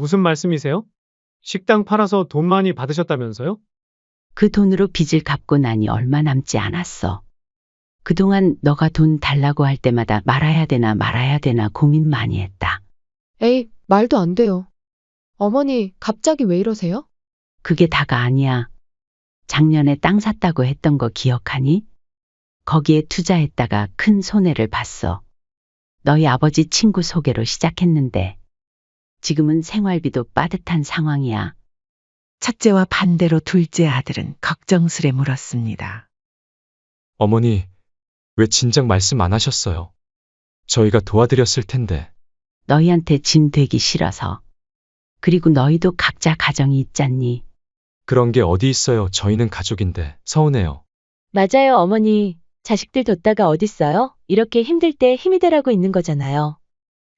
무슨 말씀이세요? 식당 팔아서 돈 많이 받으셨다면서요? 그 돈으로 빚을 갚고 나니 얼마 남지 않았어. 그동안 너가 돈 달라고 할 때마다 말아야 되나 말아야 되나 고민 많이 했다. 에이, 말도 안 돼요. 어머니, 갑자기 왜 이러세요? 그게 다가 아니야. 작년에 땅 샀다고 했던 거 기억하니? 거기에 투자했다가 큰 손해를 봤어. 너희 아버지 친구 소개로 시작했는데 지금은 생활비도 빠듯한 상황이야. 첫째와 반대로 둘째 아들은 걱정스레 물었습니다. 어머니, 왜 진작 말씀 안 하셨어요? 저희가 도와드렸을 텐데. 너희한테 짐 되기 싫어서. 그리고 너희도 각자 가정이 있잖니. 그런 게 어디 있어요. 저희는 가족인데 서운해요. 맞아요, 어머니. 자식들 뒀다가 어딨어요? 이렇게 힘들 때 힘이 되라고 있는 거잖아요.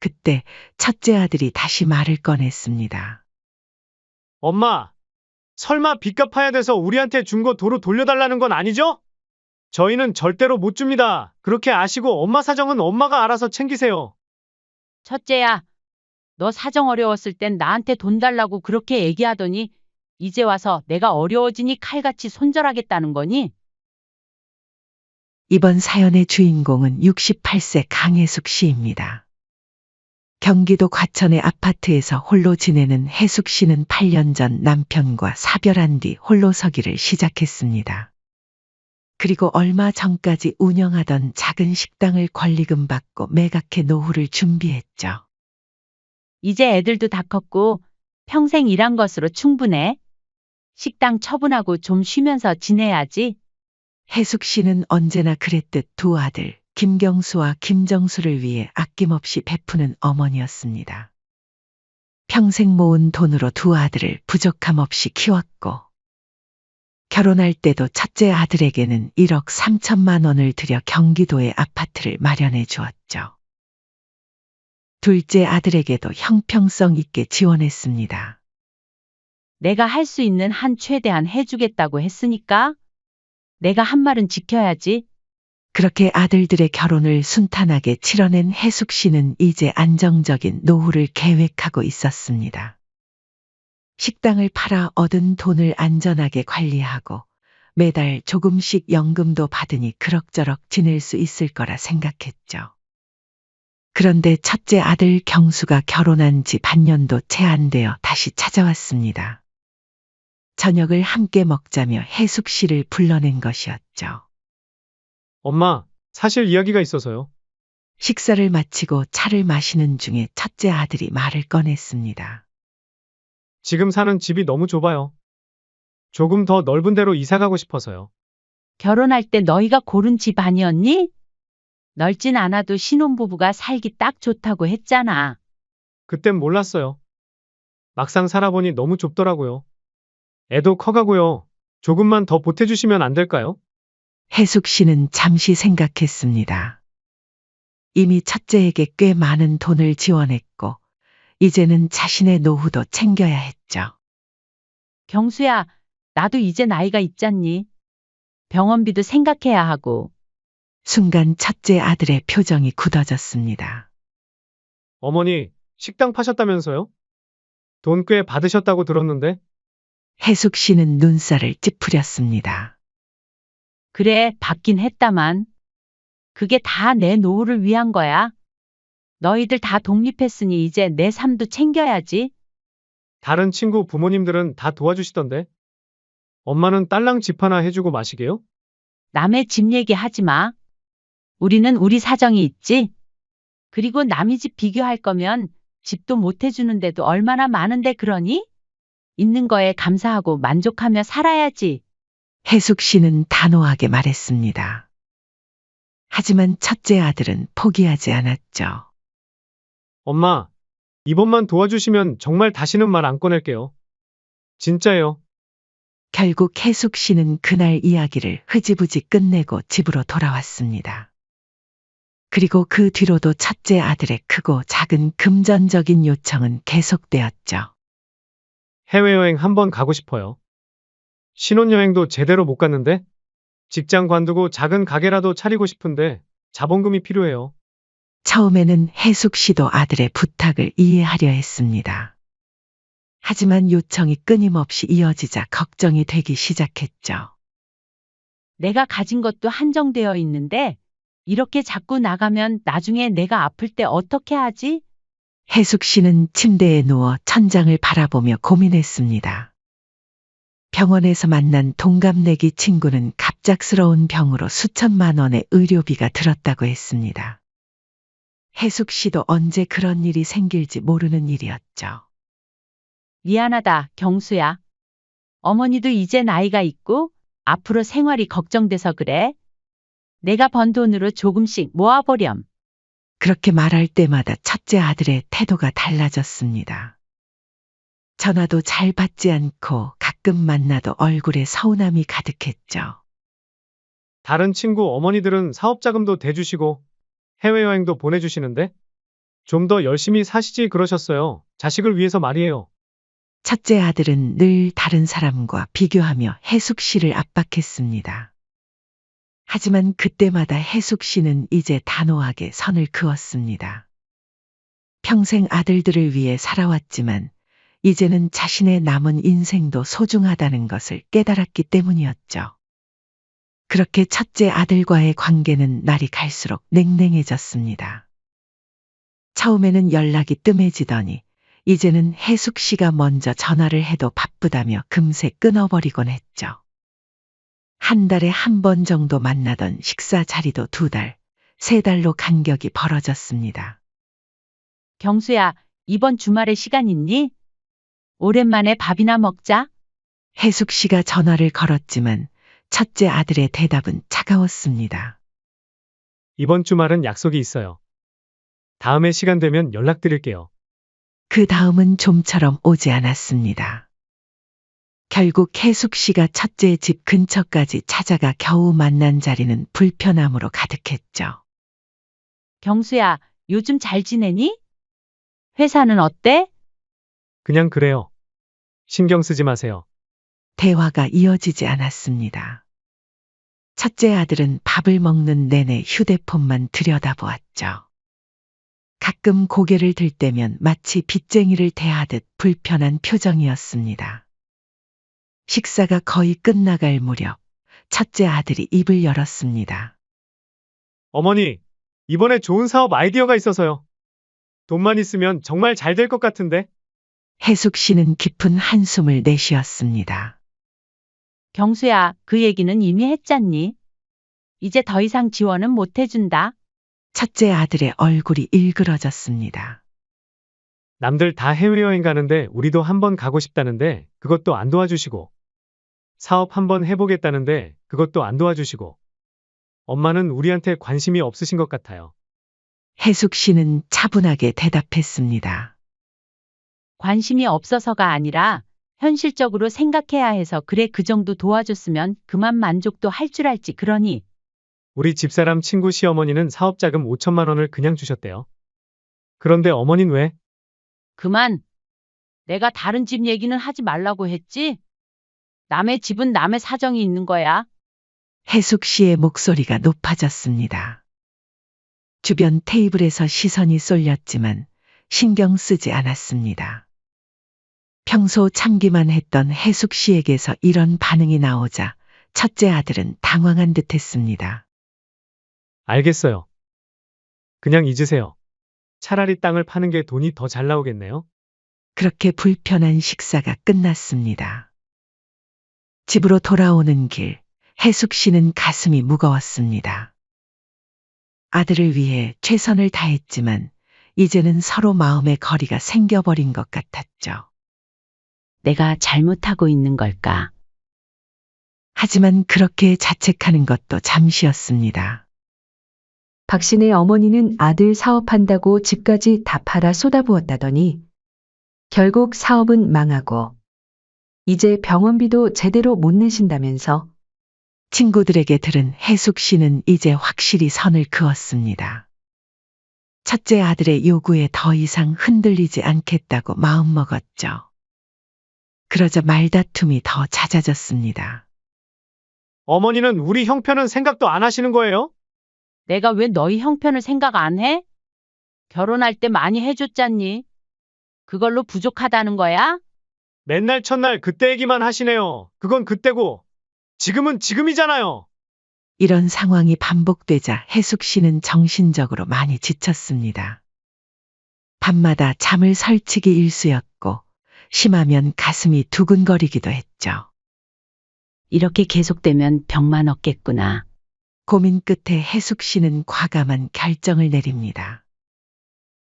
그때 첫째 아들이 다시 말을 꺼냈습니다. 엄마, 설마 빚 갚아야 돼서 우리한테 준 거 도로 돌려달라는 건 아니죠? 저희는 절대로 못 줍니다. 그렇게 아시고 엄마 사정은 엄마가 알아서 챙기세요. 첫째야, 너 사정 어려웠을 땐 나한테 돈 달라고 그렇게 얘기하더니 이제 와서 내가 어려워지니 칼같이 손절하겠다는 거니? 이번 사연의 주인공은 68세 강혜숙 씨입니다. 경기도 과천의 아파트에서 홀로 지내는 혜숙 씨는 8년 전 남편과 사별한 뒤 홀로 서기를 시작했습니다. 그리고 얼마 전까지 운영하던 작은 식당을 권리금 받고 매각해 노후를 준비했죠. 이제 애들도 다 컸고 평생 일한 것으로 충분해. 식당 처분하고 좀 쉬면서 지내야지. 혜숙 씨는 언제나 그랬듯 두 아들 김경수와 김정수를 위해 아낌없이 베푸는 어머니였습니다. 평생 모은 돈으로 두 아들을 부족함 없이 키웠고 결혼할 때도 첫째 아들에게는 1억 3천만 원을 들여 경기도에 아파트를 마련해 주었죠. 둘째 아들에게도 형평성 있게 지원했습니다. 내가 할 수 있는 한 최대한 해주겠다고 했으니까 내가 한 말은 지켜야지. 그렇게 아들들의 결혼을 순탄하게 치러낸 혜숙 씨는 이제 안정적인 노후를 계획하고 있었습니다. 식당을 팔아 얻은 돈을 안전하게 관리하고 매달 조금씩 연금도 받으니 그럭저럭 지낼 수 있을 거라 생각했죠. 그런데 첫째 아들 경수가 결혼한 지 반년도 채 안 되어 다시 찾아왔습니다. 저녁을 함께 먹자며 혜숙 씨를 불러낸 것이었죠. 엄마, 사실 이야기가 있어서요. 식사를 마치고 차를 마시는 중에 첫째 아들이 말을 꺼냈습니다. 지금 사는 집이 너무 좁아요. 조금 더 넓은 데로 이사 가고 싶어서요. 결혼할 때 너희가 고른 집 아니었니? 넓진 않아도 신혼부부가 살기 딱 좋다고 했잖아. 그땐 몰랐어요. 막상 살아보니 너무 좁더라고요. 애도 커가고요. 조금만 더 보태주시면 안 될까요? 혜숙 씨는 잠시 생각했습니다. 이미 첫째에게 꽤 많은 돈을 지원했고 이제는 자신의 노후도 챙겨야 했죠. 경수야, 나도 이제 나이가 있잖니. 병원비도 생각해야 하고. 순간 첫째 아들의 표정이 굳어졌습니다. 어머니, 식당 파셨다면서요? 돈 꽤 받으셨다고 들었는데? 혜숙 씨는 눈살을 찌푸렸습니다. 그래, 받긴 했다만. 그게 다 내 노후를 위한 거야. 너희들 다 독립했으니 이제 내 삶도 챙겨야지. 다른 친구 부모님들은 다 도와주시던데? 엄마는 딸랑 집 하나 해주고 마시게요? 남의 집 얘기하지 마. 우리는 우리 사정이 있지. 그리고 남의 집 비교할 거면 집도 못 해주는데도 얼마나 많은데 그러니? 있는 거에 감사하고 만족하며 살아야지. 혜숙 씨는 단호하게 말했습니다. 하지만 첫째 아들은 포기하지 않았죠. 엄마, 이번만 도와주시면 정말 다시는 말 안 꺼낼게요. 진짜요. 결국 혜숙 씨는 그날 이야기를 흐지부지 끝내고 집으로 돌아왔습니다. 그리고 그 뒤로도 첫째 아들의 크고 작은 금전적인 요청은 계속되었죠. 해외여행 한번 가고 싶어요. 신혼여행도 제대로 못 갔는데? 직장 관두고 작은 가게라도 차리고 싶은데 자본금이 필요해요. 처음에는 혜숙 씨도 아들의 부탁을 이해하려 했습니다. 하지만 요청이 끊임없이 이어지자 걱정이 되기 시작했죠. 내가 가진 것도 한정되어 있는데 이렇게 자꾸 나가면 나중에 내가 아플 때 어떻게 하지? 혜숙 씨는 침대에 누워 천장을 바라보며 고민했습니다. 병원에서 만난 동갑내기 친구는 갑작스러운 병으로 수천만 원의 의료비가 들었다고 했습니다. 혜숙 씨도 언제 그런 일이 생길지 모르는 일이었죠. 미안하다, 경수야. 어머니도 이제 나이가 있고 앞으로 생활이 걱정돼서 그래. 내가 번 돈으로 조금씩 모아보렴. 그렇게 말할 때마다 첫째 아들의 태도가 달라졌습니다. 전화도 잘 받지 않고 가끔 만나도 얼굴에 서운함이 가득했죠. 다른 친구 어머니들은 사업 자금도 대주시고 해외여행도 보내주시는데 좀 더 열심히 사시지 그러셨어요. 자식을 위해서 말이에요. 첫째 아들은 늘 다른 사람과 비교하며 혜숙 씨를 압박했습니다. 하지만 그때마다 혜숙 씨는 이제 단호하게 선을 그었습니다. 평생 아들들을 위해 살아왔지만 이제는 자신의 남은 인생도 소중하다는 것을 깨달았기 때문이었죠. 그렇게 첫째 아들과의 관계는 날이 갈수록 냉랭해졌습니다. 처음에는 연락이 뜸해지더니 이제는 혜숙 씨가 먼저 전화를 해도 바쁘다며 금세 끊어버리곤 했죠. 한 달에 한 번 정도 만나던 식사 자리도 2달, 3달로 간격이 벌어졌습니다. 경수야, 이번 주말에 시간 있니? 오랜만에 밥이나 먹자. 혜숙 씨가 전화를 걸었지만 첫째 아들의 대답은 차가웠습니다. 이번 주말은 약속이 있어요. 다음에 시간 되면 연락드릴게요. 그 다음은 좀처럼 오지 않았습니다. 결국 혜숙 씨가 첫째의 집 근처까지 찾아가 겨우 만난 자리는 불편함으로 가득했죠. 경수야, 요즘 잘 지내니? 회사는 어때? 그냥 그래요. 신경 쓰지 마세요. 대화가 이어지지 않았습니다. 첫째 아들은 밥을 먹는 내내 휴대폰만 들여다보았죠. 가끔 고개를 들 때면 마치 빚쟁이를 대하듯 불편한 표정이었습니다. 식사가 거의 끝나갈 무렵 첫째 아들이 입을 열었습니다. 어머니, 이번에 좋은 사업 아이디어가 있어서요. 돈만 있으면 정말 잘 될 것 같은데? 혜숙 씨는 깊은 한숨을 내쉬었습니다. 경수야, 그 얘기는 이미 했잖니. 이제 더 이상 지원은 못 해준다. 첫째 아들의 얼굴이 일그러졌습니다. 남들 다 해외여행 가는데 우리도 한번 가고 싶다는데 그것도 안 도와주시고 사업 한번 해보겠다는데 그것도 안 도와주시고 엄마는 우리한테 관심이 없으신 것 같아요. 혜숙 씨는 차분하게 대답했습니다. 관심이 없어서가 아니라 현실적으로 생각해야 해서 그래 그 정도 도와줬으면 그만 만족도 할 줄 알지 그러니. 우리 집사람 친구 시어머니는 사업자금 5천만 원을 그냥 주셨대요. 그런데 어머닌 왜? 그만. 내가 다른 집 얘기는 하지 말라고 했지? 남의 집은 남의 사정이 있는 거야. 혜숙 씨의 목소리가 높아졌습니다. 주변 테이블에서 시선이 쏠렸지만 신경 쓰지 않았습니다. 평소 참기만 했던 혜숙 씨에게서 이런 반응이 나오자 첫째 아들은 당황한 듯 했습니다. 알겠어요. 그냥 잊으세요. 차라리 땅을 파는 게 돈이 더 잘 나오겠네요. 그렇게 불편한 식사가 끝났습니다. 집으로 돌아오는 길, 혜숙 씨는 가슴이 무거웠습니다. 아들을 위해 최선을 다했지만 이제는 서로 마음의 거리가 생겨버린 것 같았죠. 내가 잘못하고 있는 걸까? 하지만 그렇게 자책하는 것도 잠시였습니다. 박신의 어머니는 아들 사업한다고 집까지 다 팔아 쏟아부었다더니 결국 사업은 망하고 이제 병원비도 제대로 못 내신다면서. 친구들에게 들은 혜숙 씨는 이제 확실히 선을 그었습니다. 첫째 아들의 요구에 더 이상 흔들리지 않겠다고 마음먹었죠. 그러자 말다툼이 더 잦아졌습니다. 어머니는 우리 형편은 생각도 안 하시는 거예요? 내가 왜 너희 형편을 생각 안 해? 결혼할 때 많이 해줬잖니. 그걸로 부족하다는 거야? 맨날 첫날 그때 얘기만 하시네요. 그건 그때고, 지금은 지금이잖아요. 이런 상황이 반복되자 혜숙 씨는 정신적으로 많이 지쳤습니다. 밤마다 잠을 설치기 일쑤였고, 심하면 가슴이 두근거리기도 했죠. 이렇게 계속되면 병만 얻겠구나. 고민 끝에 혜숙 씨는 과감한 결정을 내립니다.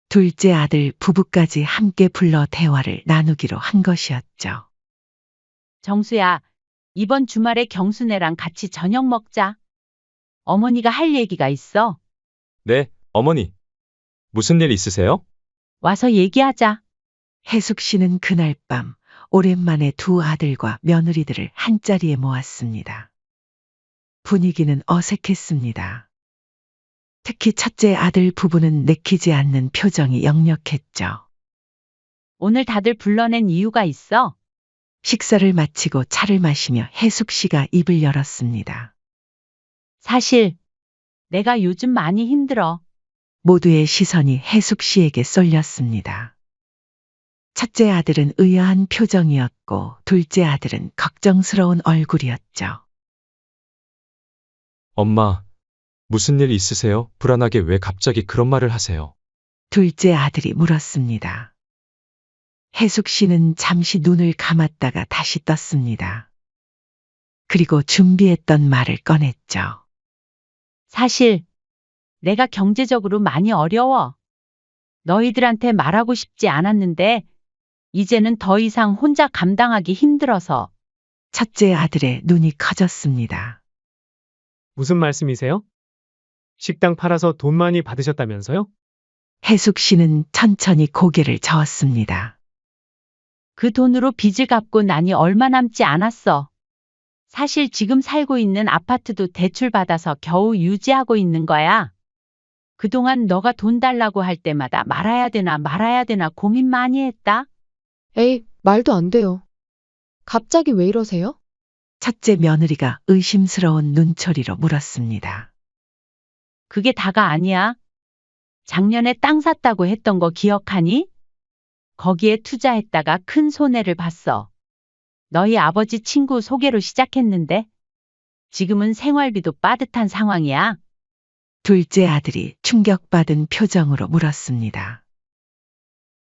둘째 아들 부부까지 함께 불러 대화를 나누기로 한 것이었죠. 정수야, 이번 주말에 경수네랑 같이 저녁 먹자. 어머니가 할 얘기가 있어. 네, 어머니. 무슨 일 있으세요? 와서 얘기하자. 혜숙 씨는 그날 밤 오랜만에 두 아들과 며느리들을 한자리에 모았습니다. 분위기는 어색했습니다. 특히 첫째 아들 부부는 내키지 않는 표정이 역력했죠. 오늘 다들 불러낸 이유가 있어. 식사를 마치고 차를 마시며 혜숙 씨가 입을 열었습니다. 사실 내가 요즘 많이 힘들어. 모두의 시선이 혜숙 씨에게 쏠렸습니다. 첫째 아들은 의아한 표정이었고 둘째 아들은 걱정스러운 얼굴이었죠. 엄마, 무슨 일 있으세요? 불안하게 왜 갑자기 그런 말을 하세요? 둘째 아들이 물었습니다. 혜숙 씨는 잠시 눈을 감았다가 다시 떴습니다. 그리고 준비했던 말을 꺼냈죠. 사실 내가 경제적으로 많이 어려워. 너희들한테 말하고 싶지 않았는데 이제는 더 이상 혼자 감당하기 힘들어서. 첫째 아들의 눈이 커졌습니다. 무슨 말씀이세요? 식당 팔아서 돈 많이 받으셨다면서요? 혜숙 씨는 천천히 고개를 저었습니다. 그 돈으로 빚을 갚고 나니 얼마 남지 않았어. 사실 지금 살고 있는 아파트도 대출 받아서 겨우 유지하고 있는 거야. 그동안 너가 돈 달라고 할 때마다 말아야 되나 말아야 되나 고민 많이 했다. 에이, 말도 안 돼요. 갑자기 왜 이러세요? 첫째 며느리가 의심스러운 눈초리로 물었습니다. 그게 다가 아니야. 작년에 땅 샀다고 했던 거 기억하니? 거기에 투자했다가 큰 손해를 봤어. 너희 아버지 친구 소개로 시작했는데 지금은 생활비도 빠듯한 상황이야. 둘째 아들이 충격받은 표정으로 물었습니다.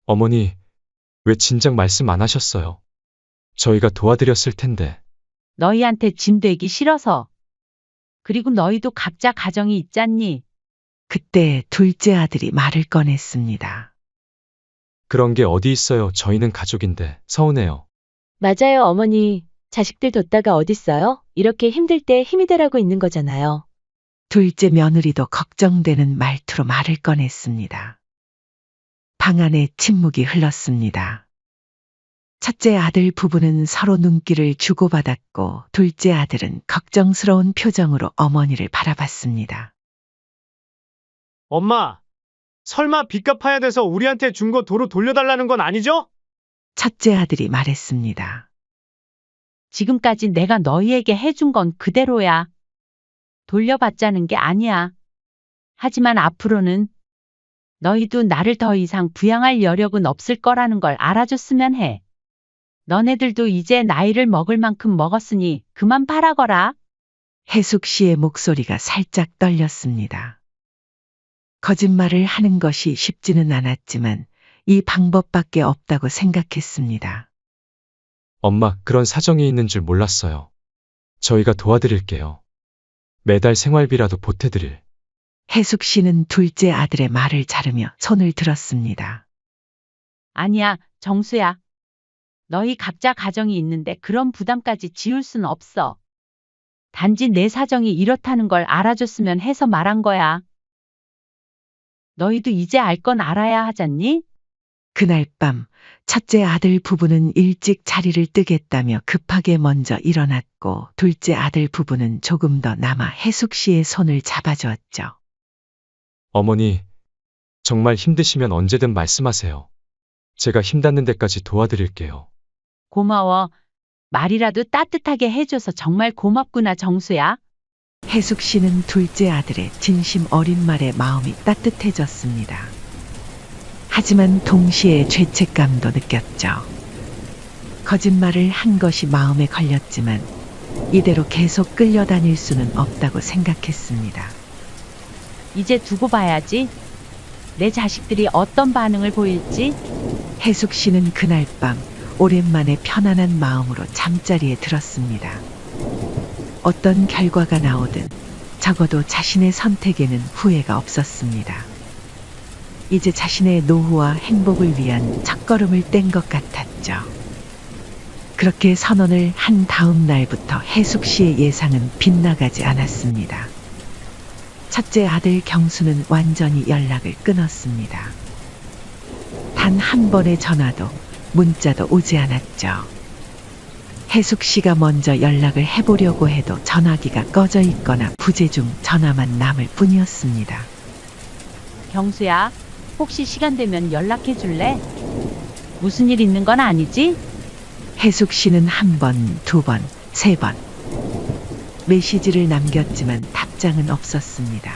어머니, 왜 진작 말씀 안 하셨어요? 저희가 도와드렸을 텐데. 너희한테 짐 되기 싫어서. 그리고 너희도 각자 가정이 있잖니. 그때 둘째 아들이 말을 꺼냈습니다. 그런 게 어디 있어요? 저희는 가족인데 서운해요. 맞아요, 어머니. 자식들 뒀다가 어딨어요? 이렇게 힘들 때 힘이 되라고 있는 거잖아요. 둘째 며느리도 걱정되는 말투로 말을 꺼냈습니다. 방 안에 침묵이 흘렀습니다. 첫째 아들 부부는 서로 눈길을 주고받았고 둘째 아들은 걱정스러운 표정으로 어머니를 바라봤습니다. 엄마, 설마 빚 갚아야 돼서 우리한테 준 거 도로 돌려달라는 건 아니죠? 첫째 아들이 말했습니다. 지금까지 내가 너희에게 해준 건 그대로야. 돌려받자는 게 아니야. 하지만 앞으로는 너희도 나를 더 이상 부양할 여력은 없을 거라는 걸 알아줬으면 해. 너네들도 이제 나이를 먹을 만큼 먹었으니 그만 바라거라. 혜숙 씨의 목소리가 살짝 떨렸습니다. 거짓말을 하는 것이 쉽지는 않았지만 이 방법밖에 없다고 생각했습니다. 엄마, 그런 사정이 있는 줄 몰랐어요. 저희가 도와드릴게요. 매달 생활비라도 보태드릴. 혜숙 씨는 둘째 아들의 말을 자르며 손을 들었습니다. 아니야, 정수야. 너희 각자 가정이 있는데 그런 부담까지 지울 순 없어. 단지 내 사정이 이렇다는 걸 알아줬으면 해서 말한 거야. 너희도 이제 알 건 알아야 하잖니? 그날 밤 첫째 아들 부부는 일찍 자리를 뜨겠다며 급하게 먼저 일어났고 둘째 아들 부부는 조금 더 남아 혜숙 씨의 손을 잡아주었죠. 어머니, 정말 힘드시면 언제든 말씀하세요. 제가 힘 닿는 데까지 도와드릴게요. 고마워. 말이라도 따뜻하게 해줘서 정말 고맙구나, 정수야. 혜숙 씨는 둘째 아들의 진심 어린 말에 마음이 따뜻해졌습니다. 하지만 동시에 죄책감도 느꼈죠. 거짓말을 한 것이 마음에 걸렸지만 이대로 계속 끌려다닐 수는 없다고 생각했습니다. 이제 두고 봐야지. 내 자식들이 어떤 반응을 보일지. 해숙 씨는 그날 밤 오랜만에 편안한 마음으로 잠자리에 들었습니다. 어떤 결과가 나오든 적어도 자신의 선택에는 후회가 없었습니다. 이제 자신의 노후와 행복을 위한 첫걸음을 뗀 것 같았죠. 그렇게 선언을 한 다음 날부터 해숙 씨의 예상은 빗나가지 않았습니다. 첫째 아들 경수는 완전히 연락을 끊었습니다. 단 한 번의 전화도 문자도 오지 않았죠. 해숙 씨가 먼저 연락을 해보려고 해도 전화기가 꺼져 있거나 부재 중 전화만 남을 뿐이었습니다. 경수야, 혹시 시간 되면 연락해 줄래? 무슨 일 있는 건 아니지? 해숙 씨는 한 번, 두 번, 세 번 메시지를 남겼지만 답장은 없었습니다.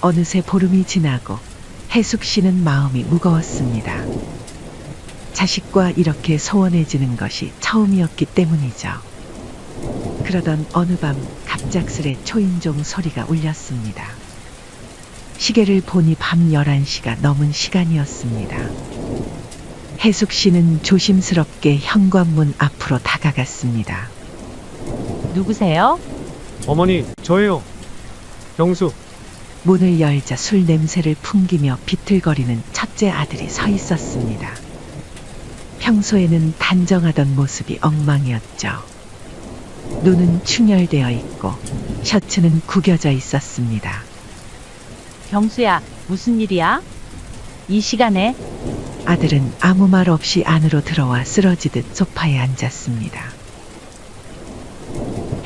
어느새 보름이 지나고 해숙 씨는 마음이 무거웠습니다. 자식과 이렇게 소원해지는 것이 처음이었기 때문이죠. 그러던 어느 밤 갑작스레 초인종 소리가 울렸습니다. 시계를 보니 밤 11시가 넘은 시간이었습니다. 해숙 씨는 조심스럽게 현관문 앞으로 다가갔습니다. 누구세요? 어머니, 저예요. 경수. 문을 열자 술 냄새를 풍기며 비틀거리는 첫째 아들이 서 있었습니다. 평소에는 단정하던 모습이 엉망이었죠. 눈은 충혈되어 있고 셔츠는 구겨져 있었습니다. 경수야, 무슨 일이야? 이 시간에? 아들은 아무 말 없이 안으로 들어와 쓰러지듯 소파에 앉았습니다.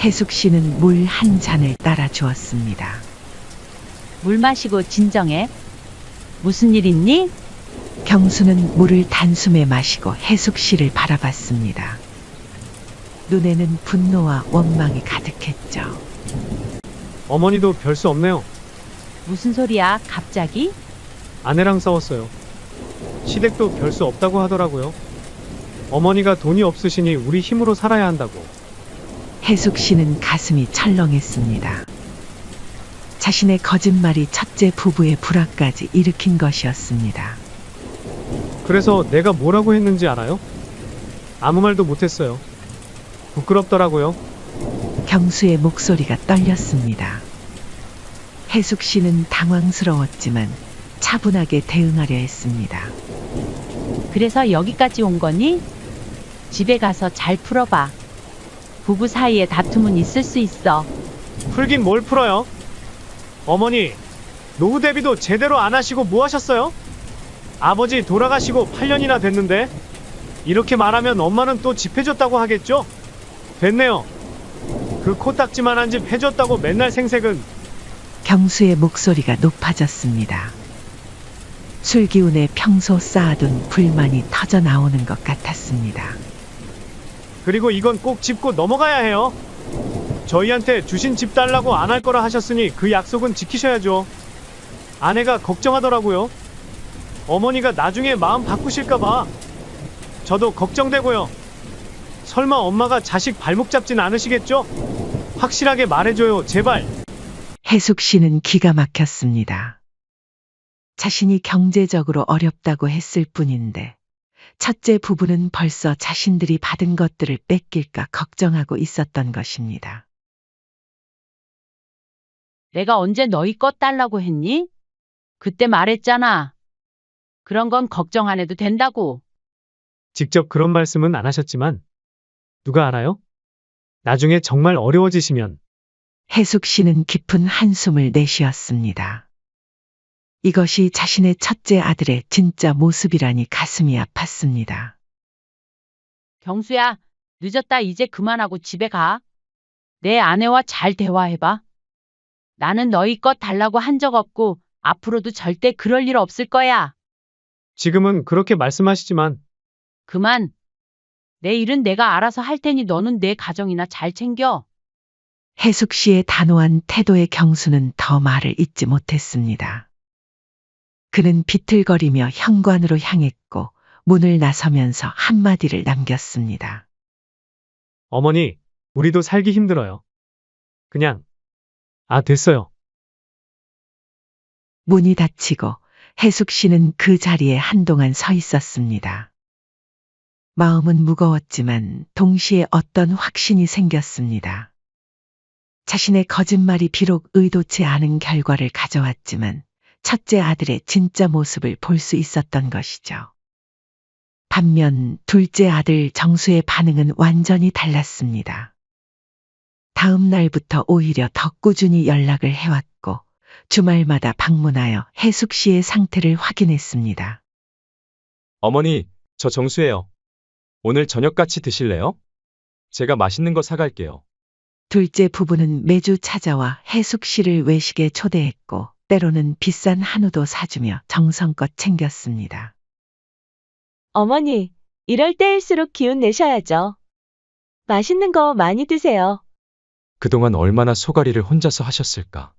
해숙 씨는 물 한 잔을 따라 주었습니다. 물 마시고 진정해. 무슨 일 있니? 경수는 물을 단숨에 마시고 해숙 씨를 바라봤습니다. 눈에는 분노와 원망이 가득했죠. 어머니도 별 수 없네요. 무슨 소리야, 갑자기? 아내랑 싸웠어요. 시댁도 별 수 없다고 하더라고요. 어머니가 돈이 없으시니 우리 힘으로 살아야 한다고. 해숙 씨는 가슴이 철렁했습니다. 자신의 거짓말이 첫째 부부의 불화까지 일으킨 것이었습니다. 그래서 내가 뭐라고 했는지 알아요? 아무 말도 못했어요. 부끄럽더라고요. 경수의 목소리가 떨렸습니다. 해숙 씨는 당황스러웠지만 차분하게 대응하려 했습니다. 그래서 여기까지 온 거니? 집에 가서 잘 풀어봐. 부부 사이에 다툼은 있을 수 있어. 풀긴 뭘 풀어요? 어머니, 노후 대비도 제대로 안 하시고 뭐 하셨어요? 아버지 돌아가시고 8년이나 됐는데 이렇게 말하면 엄마는 또 집 해줬다고 하겠죠? 됐네요. 그 코딱지만한 집 해줬다고 맨날 생색은. 경수의 목소리가 높아졌습니다. 술 기운에 평소 쌓아둔 불만이 터져 나오는 것 같았습니다. 그리고 이건 꼭 짚고 넘어가야 해요. 저희한테 주신 집 달라고 안 할 거라 하셨으니 그 약속은 지키셔야죠. 아내가 걱정하더라고요. 어머니가 나중에 마음 바꾸실까봐. 저도 걱정되고요. 설마 엄마가 자식 발목 잡진 않으시겠죠? 확실하게 말해줘요, 제발. 해숙 씨는 기가 막혔습니다. 자신이 경제적으로 어렵다고 했을 뿐인데 첫째 부부는 벌써 자신들이 받은 것들을 뺏길까 걱정하고 있었던 것입니다. 내가 언제 너희 것 달라고 했니? 그때 말했잖아. 그런 건 걱정 안 해도 된다고. 직접 그런 말씀은 안 하셨지만 누가 알아요? 나중에 정말 어려워지시면. 해숙 씨는 깊은 한숨을 내쉬었습니다. 이것이 자신의 첫째 아들의 진짜 모습이라니 가슴이 아팠습니다. 경수야, 늦었다. 이제 그만하고 집에 가. 내 아내와 잘 대화해봐. 나는 너희 것 달라고 한 적 없고 앞으로도 절대 그럴 일 없을 거야. 지금은 그렇게 말씀하시지만 그만. 내 일은 내가 알아서 할 테니 너는 내 가정이나 잘 챙겨. 해숙 씨의 단호한 태도에 경수는 더 말을 잇지 못했습니다. 그는 비틀거리며 현관으로 향했고 문을 나서면서 한마디를 남겼습니다. 어머니, 우리도 살기 힘들어요. 그냥, 됐어요. 문이 닫히고 혜숙 씨는 그 자리에 한동안 서 있었습니다. 마음은 무거웠지만 동시에 어떤 확신이 생겼습니다. 자신의 거짓말이 비록 의도치 않은 결과를 가져왔지만 첫째 아들의 진짜 모습을 볼 수 있었던 것이죠. 반면 둘째 아들 정수의 반응은 완전히 달랐습니다. 다음 날부터 오히려 더 꾸준히 연락을 해왔고 주말마다 방문하여 혜숙 씨의 상태를 확인했습니다. 어머니, 저 정수예요. 오늘 저녁 같이 드실래요? 제가 맛있는 거 사갈게요. 둘째 부부는 매주 찾아와 혜숙 씨를 외식에 초대했고 때로는 비싼 한우도 사주며 정성껏 챙겼습니다. 어머니, 이럴 때일수록 기운 내셔야죠. 맛있는 거 많이 드세요. 그동안 얼마나 소가리를 혼자서 하셨을까?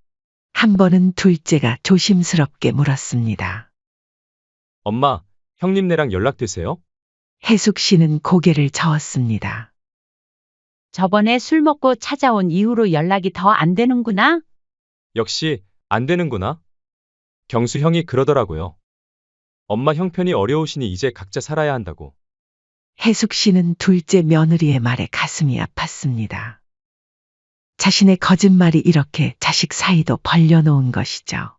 한 번은 둘째가 조심스럽게 물었습니다. 엄마, 형님네랑 연락되세요? 혜숙 씨는 고개를 저었습니다. 저번에 술 먹고 찾아온 이후로 연락이 더 안 되는구나? 역시 안 되는구나. 경수 형이 그러더라고요. 엄마 형편이 어려우시니 이제 각자 살아야 한다고. 혜숙 씨는 둘째 며느리의 말에 가슴이 아팠습니다. 자신의 거짓말이 이렇게 자식 사이도 벌려놓은 것이죠.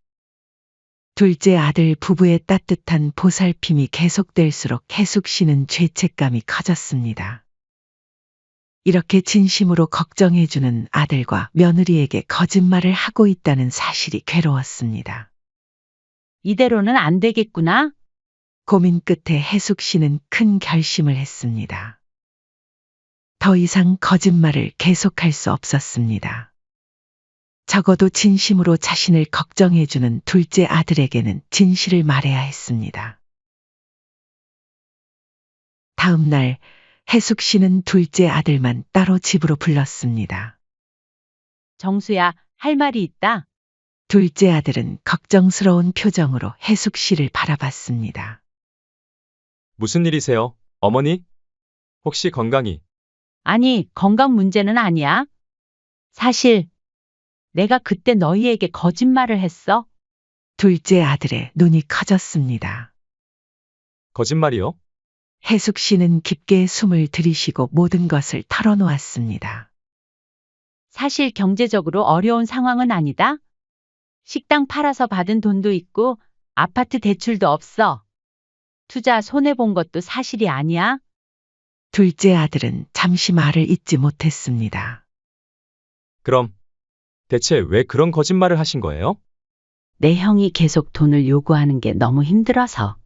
둘째 아들 부부의 따뜻한 보살핌이 계속될수록 혜숙 씨는 죄책감이 커졌습니다. 이렇게 진심으로 걱정해주는 아들과 며느리에게 거짓말을 하고 있다는 사실이 괴로웠습니다. 이대로는 안 되겠구나? 고민 끝에 혜숙 씨는 큰 결심을 했습니다. 더 이상 거짓말을 계속할 수 없었습니다. 적어도 진심으로 자신을 걱정해주는 둘째 아들에게는 진실을 말해야 했습니다. 다음 날 혜숙 씨는 둘째 아들만 따로 집으로 불렀습니다. 정수야, 할 말이 있다. 둘째 아들은 걱정스러운 표정으로 혜숙 씨를 바라봤습니다. 무슨 일이세요, 어머니? 혹시 건강이? 아니, 건강 문제는 아니야. 사실, 내가 그때 너희에게 거짓말을 했어. 둘째 아들의 눈이 커졌습니다. 거짓말이요? 혜숙 씨는 깊게 숨을 들이쉬고 모든 것을 털어놓았습니다. 사실 경제적으로 어려운 상황은 아니다. 식당 팔아서 받은 돈도 있고 아파트 대출도 없어. 투자 손해본 것도 사실이 아니야. 둘째 아들은 잠시 말을 잇지 못했습니다. 그럼 대체 왜 그런 거짓말을 하신 거예요? 내 형이 계속 돈을 요구하는 게 너무 힘들어서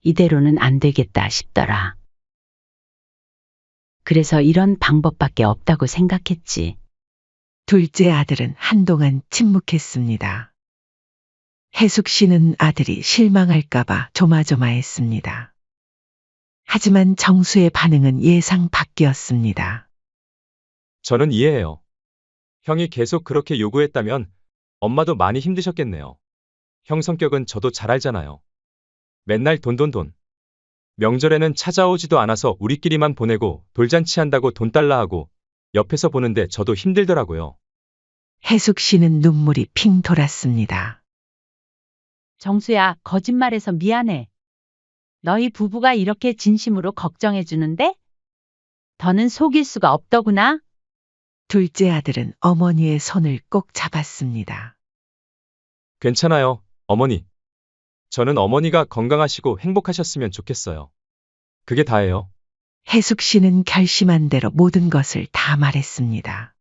이대로는 안 되겠다 싶더라. 그래서 이런 방법밖에 없다고 생각했지. 둘째 아들은 한동안 침묵했습니다. 혜숙 씨는 아들이 실망할까봐 조마조마했습니다. 하지만 정수의 반응은 예상 밖이었습니다. 저는 이해해요. 형이 계속 그렇게 요구했다면 엄마도 많이 힘드셨겠네요. 형 성격은 저도 잘 알잖아요. 맨날 돈. 명절에는 찾아오지도 않아서 우리끼리만 보내고 돌잔치 한다고 돈 달라 하고 옆에서 보는데 저도 힘들더라고요. 혜숙 씨는 눈물이 핑 돌았습니다. 정수야, 거짓말해서 미안해. 너희 부부가 이렇게 진심으로 걱정해 주는데? 더는 속일 수가 없더구나. 둘째 아들은 어머니의 손을 꼭 잡았습니다. 괜찮아요, 어머니. 저는 어머니가 건강하시고 행복하셨으면 좋겠어요. 그게 다예요. 혜숙 씨는 결심한 대로 모든 것을 다 말했습니다.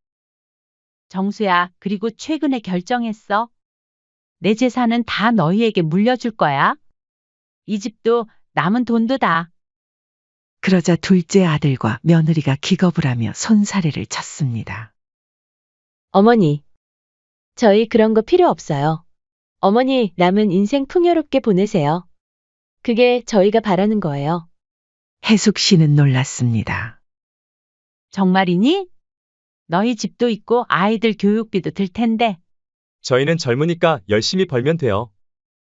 정수야, 그리고 최근에 결정했어. 내 재산은 다 너희에게 물려줄 거야. 이 집도 남은 돈도 다. 그러자 둘째 아들과 며느리가 기겁을 하며 손사래를 쳤습니다. 어머니, 저희 그런 거 필요 없어요. 어머니, 남은 인생 풍요롭게 보내세요. 그게 저희가 바라는 거예요. 혜숙 씨는 놀랐습니다. 정말이니? 너희 집도 있고 아이들 교육비도 들 텐데. 저희는 젊으니까 열심히 벌면 돼요.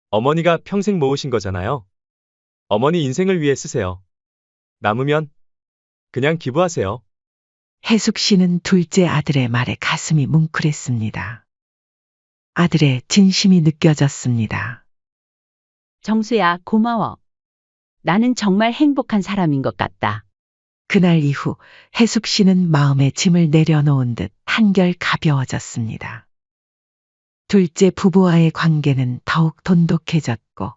어머니가 평생 모으신 거잖아요. 어머니 인생을 위해 쓰세요. 남으면 그냥 기부하세요. 해숙 씨는 둘째 아들의 말에 가슴이 뭉클했습니다. 아들의 진심이 느껴졌습니다. 정수야, 고마워. 나는 정말 행복한 사람인 것 같다. 그날 이후 해숙 씨는 마음의 짐을 내려놓은 듯 한결 가벼워졌습니다. 둘째 부부와의 관계는 더욱 돈독해졌고,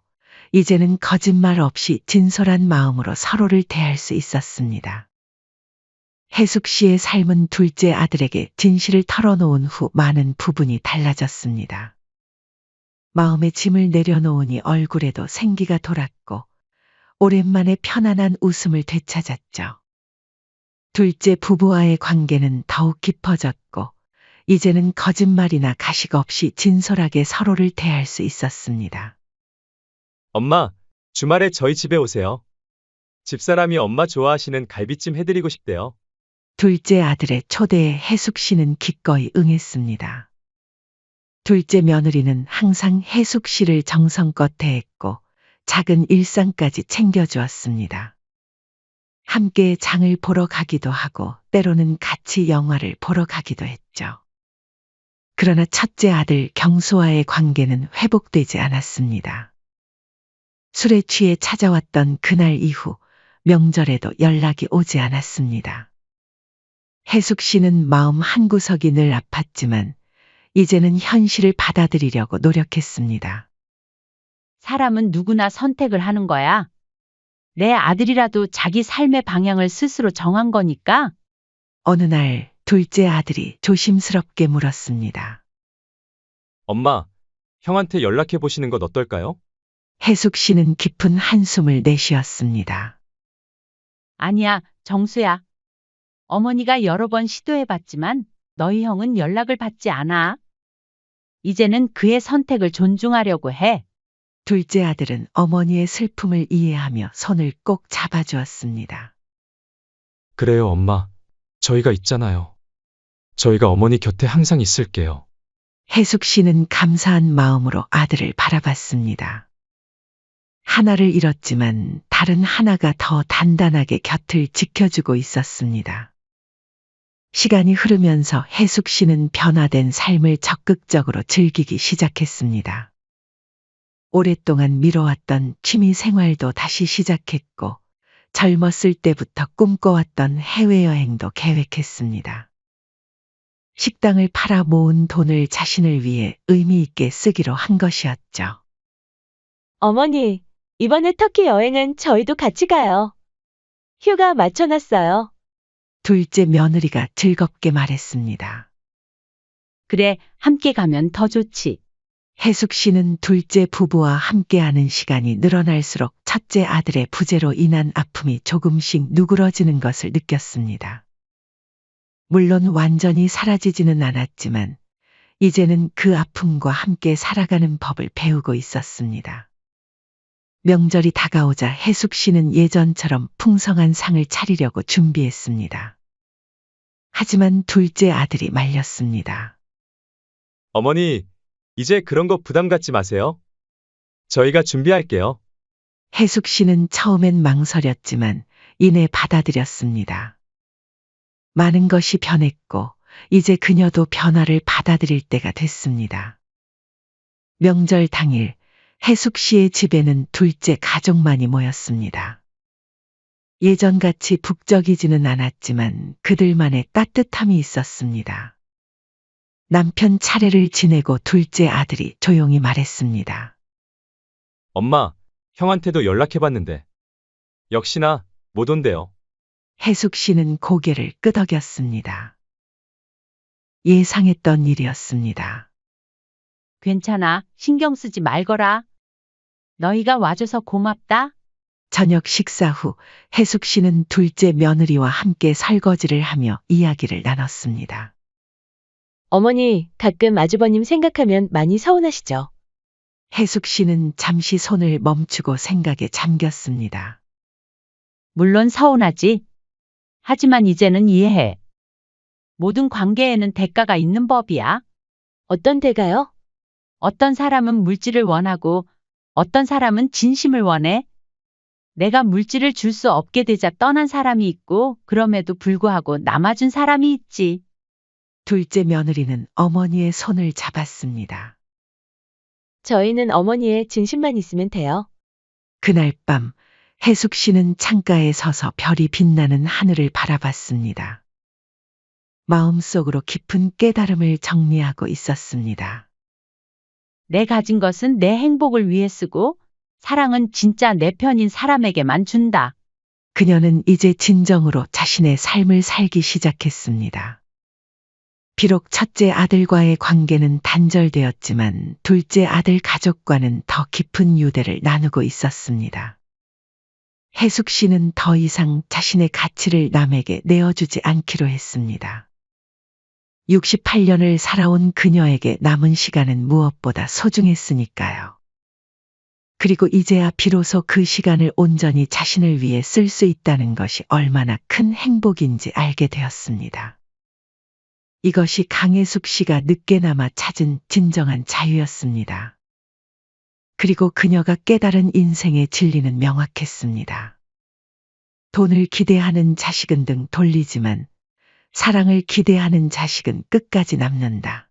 이제는 거짓말 없이 진솔한 마음으로 서로를 대할 수 있었습니다. 해숙 씨의 삶은 둘째 아들에게 진실을 털어놓은 후 많은 부분이 달라졌습니다. 마음의 짐을 내려놓으니 얼굴에도 생기가 돌았고, 오랜만에 편안한 웃음을 되찾았죠. 둘째 부부와의 관계는 더욱 깊어졌고, 이제는 거짓말이나 가식 없이 진솔하게 서로를 대할 수 있었습니다. 엄마, 주말에 저희 집에 오세요. 집사람이 엄마 좋아하시는 갈비찜 해드리고 싶대요. 둘째 아들의 초대에 해숙 씨는 기꺼이 응했습니다. 둘째 며느리는 항상 해숙 씨를 정성껏 대했고, 작은 일상까지 챙겨주었습니다. 함께 장을 보러 가기도 하고, 때로는 같이 영화를 보러 가기도 했죠. 그러나 첫째 아들 경수와의 관계는 회복되지 않았습니다. 술에 취해 찾아왔던 그날 이후 명절에도 연락이 오지 않았습니다. 해숙 씨는 마음 한구석이 늘 아팠지만 이제는 현실을 받아들이려고 노력했습니다. 사람은 누구나 선택을 하는 거야. 내 아들이라도 자기 삶의 방향을 스스로 정한 거니까. 어느 날 둘째 아들이 조심스럽게 물었습니다. 엄마, 형한테 연락해 보시는 것 어떨까요? 해숙 씨는 깊은 한숨을 내쉬었습니다. 아니야, 정수야. 어머니가 여러 번 시도해봤지만 너희 형은 연락을 받지 않아. 이제는 그의 선택을 존중하려고 해. 둘째 아들은 어머니의 슬픔을 이해하며 손을 꼭 잡아주었습니다. 그래요, 엄마. 저희가 있잖아요. 저희가 어머니 곁에 항상 있을게요. 해숙 씨는 감사한 마음으로 아들을 바라봤습니다. 하나를 잃었지만 다른 하나가 더 단단하게 곁을 지켜주고 있었습니다. 시간이 흐르면서 해숙 씨는 변화된 삶을 적극적으로 즐기기 시작했습니다. 오랫동안 미뤄왔던 취미 생활도 다시 시작했고, 젊었을 때부터 꿈꿔왔던 해외여행도 계획했습니다. 식당을 팔아 모은 돈을 자신을 위해 의미 있게 쓰기로 한 것이었죠. 어머니, 이번에 터키 여행은 저희도 같이 가요. 휴가 맞춰놨어요. 둘째 며느리가 즐겁게 말했습니다. 그래, 함께 가면 더 좋지. 해숙 씨는 둘째 부부와 함께하는 시간이 늘어날수록 첫째 아들의 부재로 인한 아픔이 조금씩 누그러지는 것을 느꼈습니다. 물론 완전히 사라지지는 않았지만 이제는 그 아픔과 함께 살아가는 법을 배우고 있었습니다. 명절이 다가오자 해숙 씨는 예전처럼 풍성한 상을 차리려고 준비했습니다. 하지만 둘째 아들이 말렸습니다. 어머니, 이제 그런 거 부담 갖지 마세요. 저희가 준비할게요. 해숙 씨는 처음엔 망설였지만 이내 받아들였습니다. 많은 것이 변했고 이제 그녀도 변화를 받아들일 때가 됐습니다. 명절 당일 해숙 씨의 집에는 둘째 가족만이 모였습니다. 예전같이 북적이지는 않았지만 그들만의 따뜻함이 있었습니다. 남편 차례를 지내고 둘째 아들이 조용히 말했습니다. 엄마, 형한테도 연락해봤는데 역시나 못 온대요. 해숙 씨는 고개를 끄덕였습니다. 예상했던 일이었습니다. 괜찮아, 신경 쓰지 말거라. 너희가 와줘서 고맙다. 저녁 식사 후 해숙 씨는 둘째 며느리와 함께 설거지를 하며 이야기를 나눴습니다. 어머니, 가끔 아주버님 생각하면 많이 서운하시죠? 해숙 씨는 잠시 손을 멈추고 생각에 잠겼습니다. 물론 서운하지. 하지만 이제는 이해해. 모든 관계에는 대가가 있는 법이야. 어떤 대가요? 어떤 사람은 물질을 원하고 어떤 사람은 진심을 원해. 내가 물질을 줄 수 없게 되자 떠난 사람이 있고 그럼에도 불구하고 남아준 사람이 있지. 둘째 며느리는 어머니의 손을 잡았습니다. 저희는 어머니의 진심만 있으면 돼요. 그날 밤 혜숙 씨는 창가에 서서 별이 빛나는 하늘을 바라봤습니다. 마음속으로 깊은 깨달음을 정리하고 있었습니다. 내 가진 것은 내 행복을 위해 쓰고 사랑은 진짜 내 편인 사람에게만 준다. 그녀는 이제 진정으로 자신의 삶을 살기 시작했습니다. 비록 첫째 아들과의 관계는 단절되었지만 둘째 아들 가족과는 더 깊은 유대를 나누고 있었습니다. 혜숙 씨는 더 이상 자신의 가치를 남에게 내어주지 않기로 했습니다. 68년을 살아온 그녀에게 남은 시간은 무엇보다 소중했으니까요. 그리고 이제야 비로소 그 시간을 온전히 자신을 위해 쓸 수 있다는 것이 얼마나 큰 행복인지 알게 되었습니다. 이것이 강혜숙 씨가 늦게나마 찾은 진정한 자유였습니다. 그리고 그녀가 깨달은 인생의 진리는 명확했습니다. 돈을 기대하는 자식은 등 돌리지만 사랑을 기대하는 자식은 끝까지 남는다.